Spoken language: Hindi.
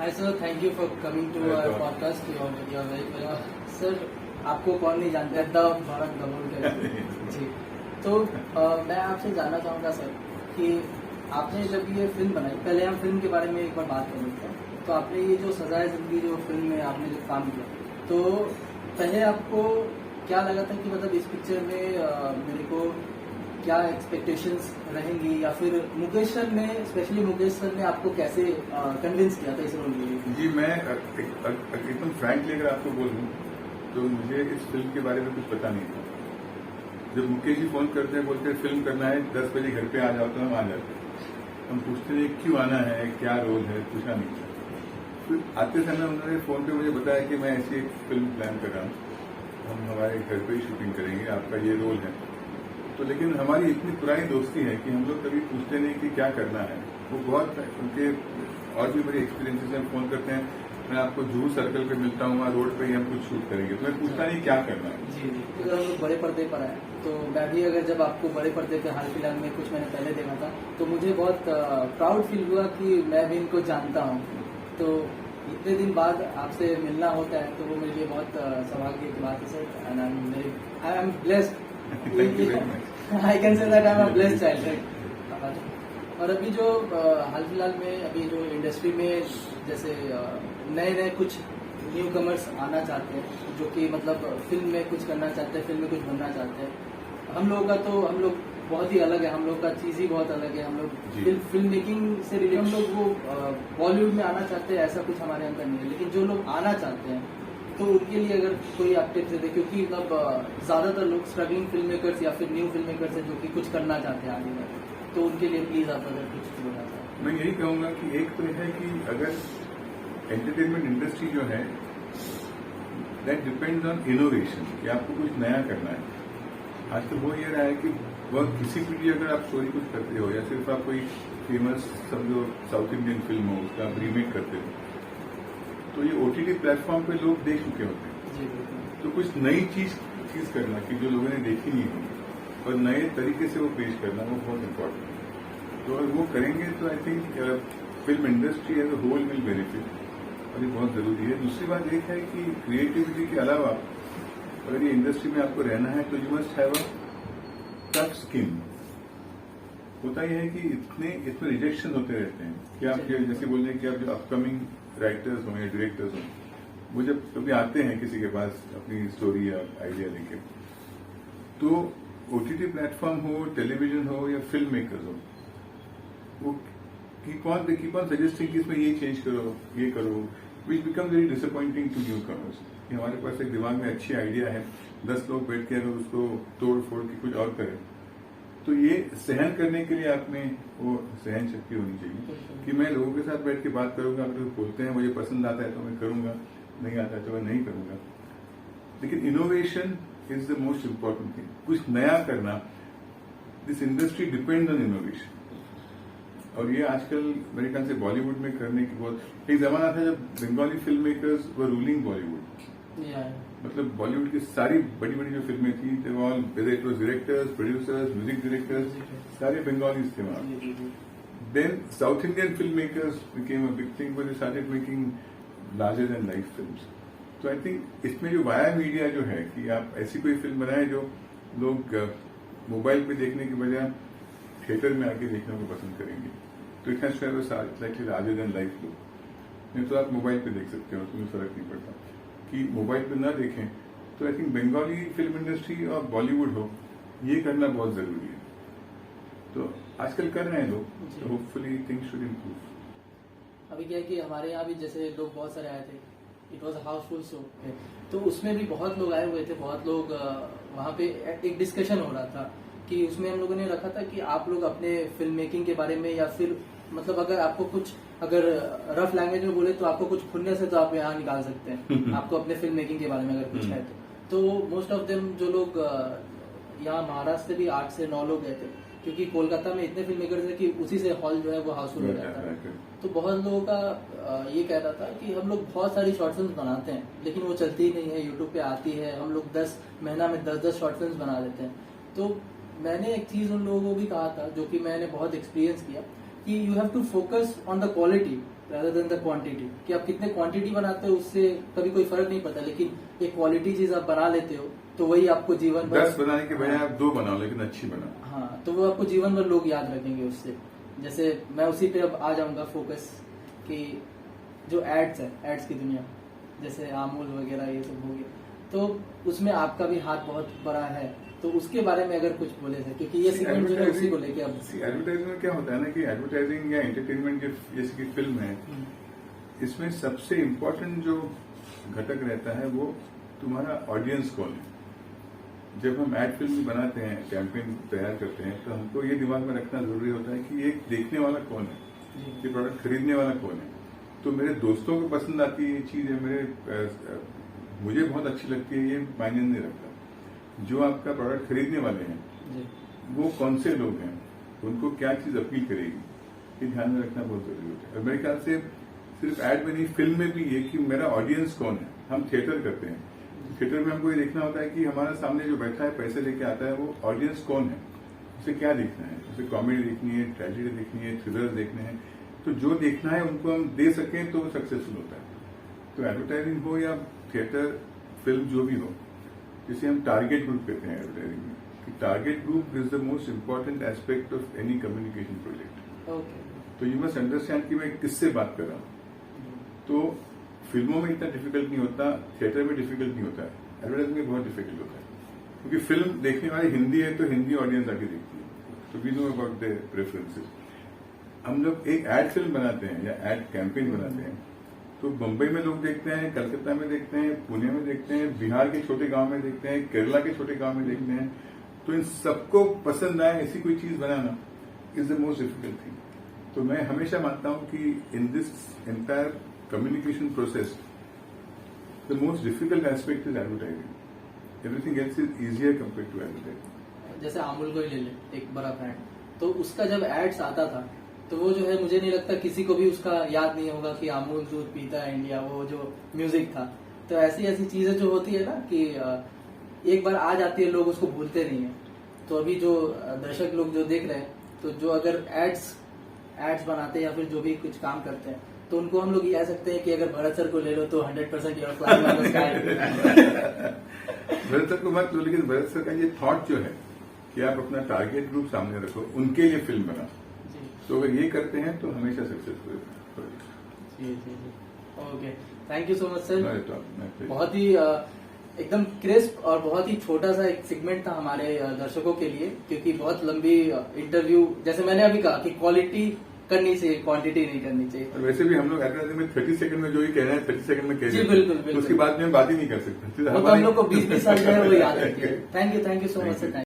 Hi sir, thank you for coming to our podcast. You are very sir, आपको कौन नहीं जानता है द भारत गबोल के जी। तो मैं आपसे जानना चाहूँगा सर कि आपने जब ये फिल्म बनाई, पहले हम फिल्म के बारे में एक बार बात कर लेते हैं। तो आपने ये जो सजाए जिंदगी जो फिल्म में आपने जो काम किया, तो पहले आपको क्या लगा था कि मतलब इस पिक्चर में मेरे को क्या एक्सपेक्टेशंस रहेंगी, या फिर मुकेश सर ने, स्पेशली मुकेश सर ने आपको कैसे कन्विंस किया था इस रोल के लिए? जी, मैं एकदम फ्रैंकली अगर आपको बोलूं तो मुझे इस फिल्म के बारे में कुछ पता नहीं था। जब मुकेश जी फोन करते हैं, बोलते हैं फिल्म करना है, 10 बजे घर पे आ जाओ, तो हम आ जाते हैं। हम पूछते हैं क्यों आना है, क्या रोल है, पूछा नहीं था। फिर आते समय उन्होंने फोन पे मुझे बताया कि मैं ऐसी एक फिल्म प्लान कर रहा हूँ, हम हमारे घर पे ही शूटिंग करेंगे, आपका ये रोल है। तो लेकिन हमारी इतनी पुरानी दोस्ती है कि हम लोग कभी पूछते नहीं कि क्या करना है। वो बहुत उनके और भी बड़े एक्सपीरियंसेस हैं, फोन करते हैं, मैं आपको जूहू सर्कल पे मिलता हूँ, वहाँ रोड पे ही हम कुछ शूट करेंगे, तो मैं पूछता नहीं क्या करना है। जी जी। अगर हम लोग बड़े पर्दे पर आए, तो मैं भी अगर जब आपको बड़े पर्दे पे हाल फिलहाल में कुछ मैंने पहले देखा था, तो मुझे बहुत प्राउड फील हुआ कि मैं भी इनको जानता हूँ। तो इतने दिन बाद आपसे मिलना होता है, तो वो मेरे लिए बहुत सौभाग्य की बात है sir. And I am blessed, I can say that I am a blessed child. और अभी जो हाल फिलहाल में अभी जो इंडस्ट्री में जैसे नए नए कुछ न्यू कमर्स आना चाहते हैं, जो कि मतलब फिल्म में कुछ करना चाहते हैं, फिल्म में कुछ बनना चाहते हैं। हम लोगों का तो हम लोग बहुत ही अलग है, हम लोग का चीज़ ही बहुत अलग है। हम लोग फिल्म मेकिंग से रिलेटेड हम लोग वो बॉलीवुड में आना चाहते हैं, ऐसा कुछ हमारे अंदर नहीं है। लेकिन जो लोग आना चाहते हैं, तो उनके लिए अगर कोई आप टिप्स दे, क्योंकि मतलब ज़्यादातर लोग स्ट्रगलिंग फिल्म मेकर्स या फिर न्यू फिल्म मेकर्स हैं जो कि कुछ करना चाहते हैं आगे में, तो उनके लिए प्लीज आप अगर कुछ बोलना चाहें। मैं यही कहूंगा कि एक तो है कि अगर एंटरटेनमेंट इंडस्ट्री जो है, दैट डिपेंड्स ऑन इनोवेशन, कि आपको कुछ नया करना है। आज तो हो ये रहा है कि वह किसी की भी अगर आप स्टोरी कुछ करते हो, या सिर्फ आप कोई फेमस समझो साउथ इंडियन फिल्म हो, उसका आप रीमेक करते हो, तो ये OTT प्लेटफॉर्म पे लोग देख चुके होते हैं। तो कुछ नई चीज करना कि जो लोगों ने देखी नहीं होगी, और नए तरीके से वो पेश करना, वो बहुत इम्पोर्टेंट है। तो अगर वो करेंगे तो I think film industry as a whole will benefit, और ये बहुत जरूरी है। दूसरी बात एक है कि क्रिएटिविटी के अलावा अगर ये इंडस्ट्री में आपको रहना है, तो you must have a tough skin. होता यह है कि इसमें रिजेक्शन होते रहते हैं कि आप जैसे बोल रहे हैं कि आप जो अपकमिंग राइटर्स हो या डायरेक्टर्स हो, वो जब कभी आते हैं किसी के पास अपनी स्टोरी या आइडिया लेके, तो OTT प्लेटफॉर्म हो, टेलीविजन हो या फिल्म मेकर्स हो, वो कीप ऑन सजेस्टिंग कि इसमें ये चेंज करो, ये करो, which become very disappointing to newcomers. कि हमारे पास एक दिमाग में अच्छी आइडिया है, 10 लोग बैठ के अगर उसको तोड़ फोड़ के कुछ और करें, तो ये सहन करने के लिए आप में वो सहन शक्ति होनी चाहिए कि मैं लोगों के साथ बैठ के बात करूंगा, अगर वो बोलते हैं मुझे पसंद आता है तो मैं करूंगा, नहीं आता है तो मैं नहीं करूंगा। लेकिन innovation is the most important thing, कुछ नया करना। This industry depends on innovation, और ये आजकल मेरे ख्याल से बॉलीवुड में करने की बहुत एक जमाना था जब Bengali film makers were ruling Bollywood. मतलब बॉलीवुड की सारी बड़ी बड़ी जो फिल्में थी, डायरेक्टर्स, प्रोड्यूसर्स, म्यूजिक डायरेक्टर्स, सारे बंगालीज थे वहां। Then south Indian film makers became a big thing, but they started making larger than life films. तो आई थिंक इसमें जो वाया मीडिया जो है कि आप ऐसी कोई फिल्म बनाए जो लोग मोबाइल पे देखने के बजाय थिएटर में आके देखने को पसंद करेंगे, तो it has to have a slightly larger than life look. नहीं तो आप मोबाइल पे देख सकते हो, उसमें फर्क नहीं पड़ता। कि मोबाइल पे ना देखें, तो I think Bengali film industry और बॉलीवुड हो, ये करना बहुत जरूरी है। तो आजकल कर रहे हैं लोग, तो होपफुली थिंग्स शुड इम्प्रूव। अभी क्या है कि हमारे यहाँ भी जैसे लोग बहुत सारे आए थे, इट वॉज हाउसफुल शो, तो उसमें भी बहुत लोग आए हुए थे। बहुत लोग वहाँ पे एक डिस्कशन हो रहा था कि उसमें हम लोगों ने रखा था कि आप लोग अपने फिल्म मेकिंग के बारे में, या फिर मतलब अगर आपको कुछ, अगर रफ लैंग्वेज में बोले तो आपको कुछ खुन्ने से तो आप यहाँ निकाल सकते हैं आपको अपने फिल्म मेकिंग के बारे में अगर कुछ है तो मोस्ट ऑफ देम जो लोग यहाँ महाराष्ट्र से भी 8 से 9 लोग गए थे, क्योंकि कोलकाता में इतने फिल्म मेकर्स है कि उसी से हॉल जो है वो हाउसफुल हो जाता है। तो बहुत लोगों का ये कह रहा था कि हम लोग बहुत सारी शॉर्ट फिल्म बनाते हैं, लेकिन वो चलती ही नहीं है, यूट्यूब पे आती है, हम लोग 10 महीना में 10 शॉर्ट फिल्म बना देते हैं। तो मैंने एक चीज उन लोगों को भी कहा था, जो कि मैंने बहुत एक्सपीरियंस किया, कि you have to focus on the quality, rather than the quantity, कि आप कितने क्वांटिटी बनाते हो उससे कभी कोई फर्क नहीं पड़ता, लेकिन एक क्वालिटी चीज आप बना लेते हो तो वही आपको जीवन भर 10 बनाने के बजाय आप 2 बनाओ, लेकिन अच्छी बनाओ। हाँ, तो वो आपको जीवन भर लोग याद रखेंगे उससे। जैसे मैं उसी पे अब आ जाऊंगा फोकस, कि जो एड्स है, एड्स की दुनिया, जैसे अमूल वगैरह ये सब हो गया, तो उसमें आपका भी हाथ बहुत बड़ा है, तो उसके बारे में अगर कुछ बोले थे, क्योंकि ये सेगमेंट जो है उसी को लेके अब एडवर्टाइजिंग में क्या होता है ना कि एडवर्टाइजिंग या एंटरटेनमेंट जैसे कि फिल्म है, इसमें सबसे इम्पोर्टेंट जो घटक रहता है वो तुम्हारा ऑडियंस कौन है। जब हम एड फिल्म बनाते हैं, कैंपेन तैयार करते हैं, तो हमको ये दिमाग में रखना जरूरी होता है कि ये देखने वाला कौन है, ये प्रोडक्ट खरीदने वाला कौन है। तो मेरे दोस्तों को पसंद आती है ये चीज है, मुझे बहुत अच्छी लगती है, ये मायने नहीं रखता। जो आपका प्रोडक्ट खरीदने वाले हैं वो कौन से लोग हैं, उनको क्या चीज अपील करेगी, ये ध्यान में रखना बहुत जरूरी होता है। और मेरे ख्याल से सिर्फ एड में नहीं, फिल्म में भी ये कि मेरा ऑडियंस कौन है। हम थिएटर करते हैं, थिएटर में हमको ये देखना होता है कि हमारा सामने जो बैठा है, पैसे लेके आता है, वो ऑडियंस कौन है, उसे क्या देखना है, उसे कॉमेडी देखनी है, ट्रेजेडी देखनी है, थ्रिलर देखने हैं। तो जो देखना है उनको हम दे सकें तो सक्सेसफुल होता है। तो एडवर्टाइजिंग हो या थिएटर, फिल्म, जो भी हो, जिसे हम टारगेट ग्रुप कहते हैं एडवर्टाइजिंग में, कि target group is the most important aspect of any communication project. तो यू मस्ट अंडरस्टैंड कि मैं किससे बात कर रहा हूं। तो फिल्मों में इतना डिफिकल्ट नहीं होता, थिएटर में डिफिकल्ट नहीं होता है, एडवर्टाइजिंग में बहुत डिफिकल्ट होता है, क्योंकि फिल्म देखने वाले हिंदी है तो हिंदी ऑडियंस आके देखती है, तो we know about the preferences. हम लोग एक एड फिल्म बनाते हैं या एड कैंपेन बनाते हैं, तो बम्बई में लोग देखते हैं, कलकत्ता में देखते हैं, पुणे में देखते हैं, बिहार के छोटे गांव में देखते हैं, केरला के छोटे गांव में देखते हैं। तो इन सबको पसंद आए ऐसी कोई चीज बनाना is the most difficult thing. तो मैं हमेशा मानता हूं कि in this entire communication process the most difficult aspect is advertising. Everything else is easier compare to advertising. जैसे अमूल को ही ले ले, एक बड़ा ब्रांड, तो उसका जब एड्स आता था तो वो जो है, मुझे नहीं लगता किसी को भी उसका याद नहीं होगा कि अमूल दूध पीता है इंडिया, वो जो म्यूजिक था। तो ऐसी ऐसी चीजें जो होती है ना कि एक बार आ जाती है, लोग उसको भूलते नहीं है। तो अभी जो दर्शक लोग जो देख रहे हैं, तो जो अगर एड्स बनाते हैं या फिर जो भी कुछ काम करते हैं, तो उनको हम लोग ये कह सकते हैं कि अगर भरत सर को ले लो तो 100% your flying on the sky. Bharat sir को मत लो, लेकिन भरत सर का ये थॉट जो है कि आप अपना टारगेट ग्रुप सामने रखो, उनके लिए फिल्म बनाओ, तो अगर ये करते हैं तो हमेशा सक्सेसफुल है। जी। Okay, thank you so much sir. तो बहुत ही एकदम क्रिस्प और बहुत ही छोटा सा एक सेगमेंट था हमारे दर्शकों के लिए, क्योंकि बहुत लंबी इंटरव्यू, जैसे मैंने अभी कहा कि क्वालिटी करनी चाहिए, क्वांटिटी नहीं करनी चाहिए। और वैसे भी हम लोग एडवर्टाइजिंग में 30 सेकंड में जो ही कह रहे हैं 30 सेकंड में कह रहे हैं, बिल्कुल। उसके बाद में हम बात ही नहीं कर सकते। वो तो हम लोग को 20 साल जो है वो याद रखिए। Thank you so much sir.